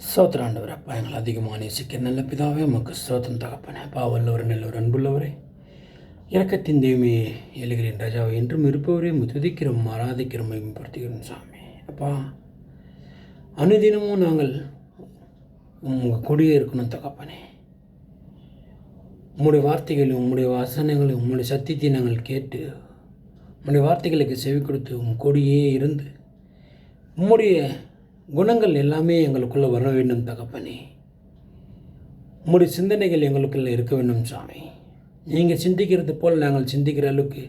ஸ்தோத்திரம் அப்பா, எங்களை அதிகமாக நேசிக்கிற நல்ல பிதாவே உமக்கு ஸ்தோத்திரம் தகப்பனே. அப்பா, வல்லவர் நல்லவர் அன்புள்ளவரே, இரக்கத்தின் தெய்வமே, எழுகிறேன் ராஜாவை என்றும் இருப்பவரே, துதிக்கிறோம், ஆராதிக்கிறோம், மேம்படுத்துகிறோம் சாமி. அப்பா, அனுதினமும் நாங்கள் உங்கள் கொடியே இருக்கணும் தகப்பனே. உம்முடைய வார்த்தைகளையும் உம்முடைய வசனங்களையும் உம்முடைய சத்தியத்தை நாங்கள் கேட்டு உம்முடைய வார்த்தைகளுக்கு செவி கொடுத்து உம் கொடியே இருந்து உம்முடைய குணங்கள் எல்லாமே எங்களுக்குள்ளே வர வேண்டும் தகப்பனே. உம்முடைய சிந்தனைகள் எங்களுக்குள்ளே இருக்க வேண்டும் சாமி. நீங்கள் சிந்திக்கிறது போல் நாங்கள் சிந்திக்கிற அளவுக்கு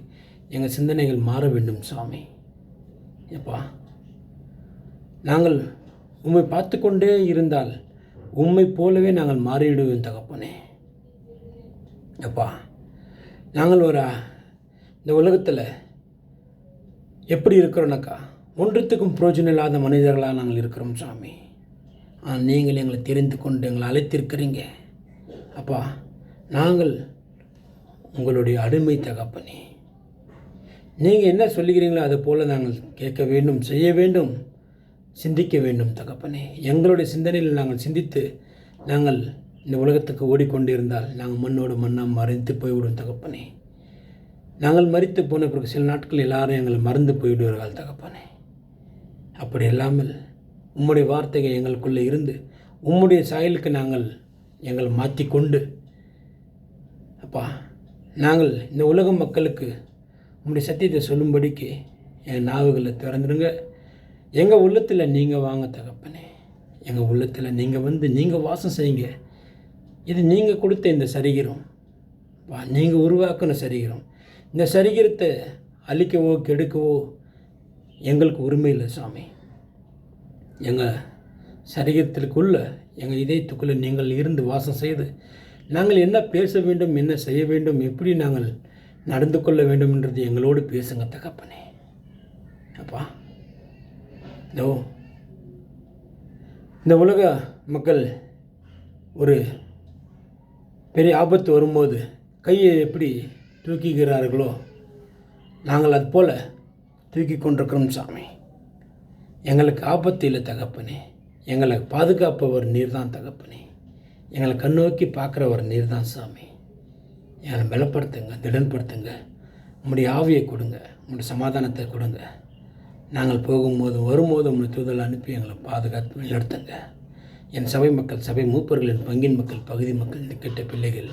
எங்கள் சிந்தனைகள் மாற வேண்டும் சாமி. எப்பா, நாங்கள் உம்மை பார்த்து கொண்டே இருந்தால் உம்மை போலவே நாங்கள் மாறிவிடுவோம் தகப்பனே. எப்பா, நாங்கள் இந்த உலகத்தில் எப்படி இருக்கிறோன்னாக்கா, ஒன்றுத்துக்கும் பிரயோஜனம் இல்லாத மனிதர்களாக நாங்கள் இருக்கிறோம் சாமி. நீங்கள் எங்களை தெரிந்து கொண்டு எங்களை அழைத்திருக்கிறீங்க அப்பா. நாங்கள் உங்களுடைய அடிமை தகப்பனே. நீங்கள் என்ன சொல்லுகிறீங்களோ அது போல் நாங்கள் கேட்க வேண்டும், செய்ய வேண்டும், சிந்திக்க வேண்டும் தகப்பனே. எங்களுடைய சிந்தனையில் நாங்கள் சிந்தித்து நாங்கள் இந்த உலகத்துக்கு ஓடிக்கொண்டிருந்தால் நாங்கள் மண்ணோடு மண்ணாக மறைந்து போய்விடும் தகப்பனே. நாங்கள் மறித்து போன பிறகு சில நாட்கள் எல்லாரும் எங்களை மறந்து போய்விடுவார்கள் தகப்பனே. அப்படி இல்லாமல் உம்முடைய வார்த்தைகள் எங்களுக்குள்ளே இருந்து உம்முடைய சாயலுக்கு எங்களை மாற்றிக்கொண்டு அப்பா, நாங்கள் இந்த உலக மக்களுக்கு உம்முடைய சத்தியத்தை சொல்லும்படிக்கு என் நாவுகளை திறந்துடுங்க. எங்கள் உள்ளத்தில் நீங்கள் வாங்க தகப்பனே. எங்கள் உள்ளத்தில் நீங்கள் வந்து நீங்கள் வாசம் செய்யுங்க. இது நீங்கள் கொடுத்த இந்த சரீரம் நீங்கள் உருவாக்கின சரீரம். இந்த சரீரத்தை அழிக்கவோ கெடுக்கவோ எங்களுக்கு உரிமை இல்லை சாமி. எங்கள் சரீரத்திற்குள்ள எங்கள் இதயத்துக்குள்ளே நீங்கள் இருந்து வாசம் செய்து நாங்கள் என்ன பேச வேண்டும், என்ன செய்ய வேண்டும், எப்படி நாங்கள் நடந்து கொள்ள வேண்டும் என்றது எங்களோடு பேசுங்க தகப்பனே. அப்பா, இந்த உலக மக்கள் ஒரு பெரிய ஆபத்து வரும்போது கையை எப்படி தூக்கிக்கிறார்களோ நாங்கள் அது போல் தூக்கி கொண்டிருக்கிறோம் சாமி. எங்களுக்கு ஆபத்து இல்லை தகப்பனே. எங்களை பாதுகாப்பவர் நீர் தான் தகப்பனே. எங்களை கண்ணோக்கி பார்க்குறவர் நீர் தான் சாமி. எங்களை பலப்படுத்துங்க, திடன்படுத்துங்க. உம்முடைய ஆவியை கொடுங்க, உம்முடைய சமாதானத்தை கொடுங்க. நாங்கள் போகும்போதும் வரும்போதும் உம்முடைய தூதல் அனுப்பி எங்களை பாதுகாத்து வழிநடத்துங்க. என் சபை மக்கள், சபை மூப்பர்கள், என் பங்கின் மக்கள், பகுதி மக்கள், கெட்ட பிள்ளைகள்,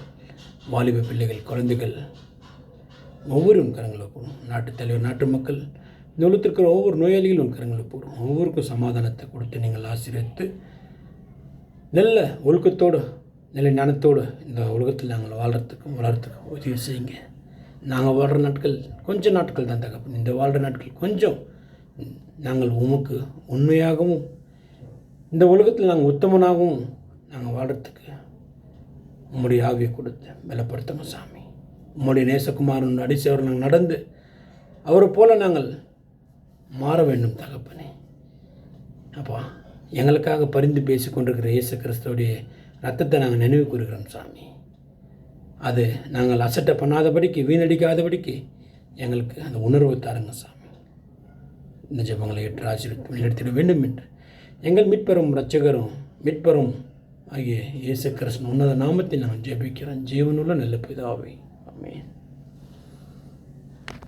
வாலிப பிள்ளைகள், குழந்தைகள் ஒவ்வொருவரும் கரங்களை போடும். நாட்டுத் தலைவர், நாட்டு மக்கள், இந்த உலகத்திற்கிற ஒவ்வொரு நோயாளிகளும் கரங்களை போடும். ஒவ்வொருக்கும் சமாதானத்தை கொடுத்து நீங்கள் ஆசீர்வதித்து நல்ல ஒழுக்கத்தோடு நல்ல ஞானத்தோடு இந்த உலகத்தில் நாங்கள் வளர்கிறதுக்கும் உதவி செய்யுங்க. நாங்கள் வாழ்கிற நாட்கள் கொஞ்சம் நாட்கள் தான் தகப்பன். இந்த வாழ்கிற நாட்கள் கொஞ்சம் நாங்கள் உமக்கு உண்மையாகவும் இந்த உலகத்தில் நாங்கள் உத்தமனாகவும் நாங்கள் வாழ்கிறதுக்கு உம்முடைய ஆவியை கொடுத்து பலப்படுத்துங்க சாமி. உம்முடைய நேசகுமாரன் அடிச்சவர் நாங்கள் நடந்து அவரை போல நாங்கள் மாற வேண்டும் தகப்பனே. அப்பா, எங்களுக்காக பரிந்து பேசி கொண்டிருக்கிற இயேசு கிறிஸ்துவோடைய ரத்தத்தை நாங்கள் நினைவு கூறுகிறோம் சாமி. அது நாங்கள் அசட்டை பண்ணாதபடிக்கு, வீணடிக்காதபடிக்கு எங்களுக்கு அந்த உணர்வு தாருங்க சாமி. இந்த ஜெபங்களை ஏற்று ஆசீர்வதித்து எடுத்திட வேண்டும் என்று எங்கள் மீட்பெறும் இரட்சகரும் மீட்பெறும் ஆகிய இயேசு கிறிஸ்துவின் உன்னத நாமத்தில் நாங்கள் ஜெபிக்கிறோம். ஜீவனுள்ள நல்ல பிதாவே, ஆமென்.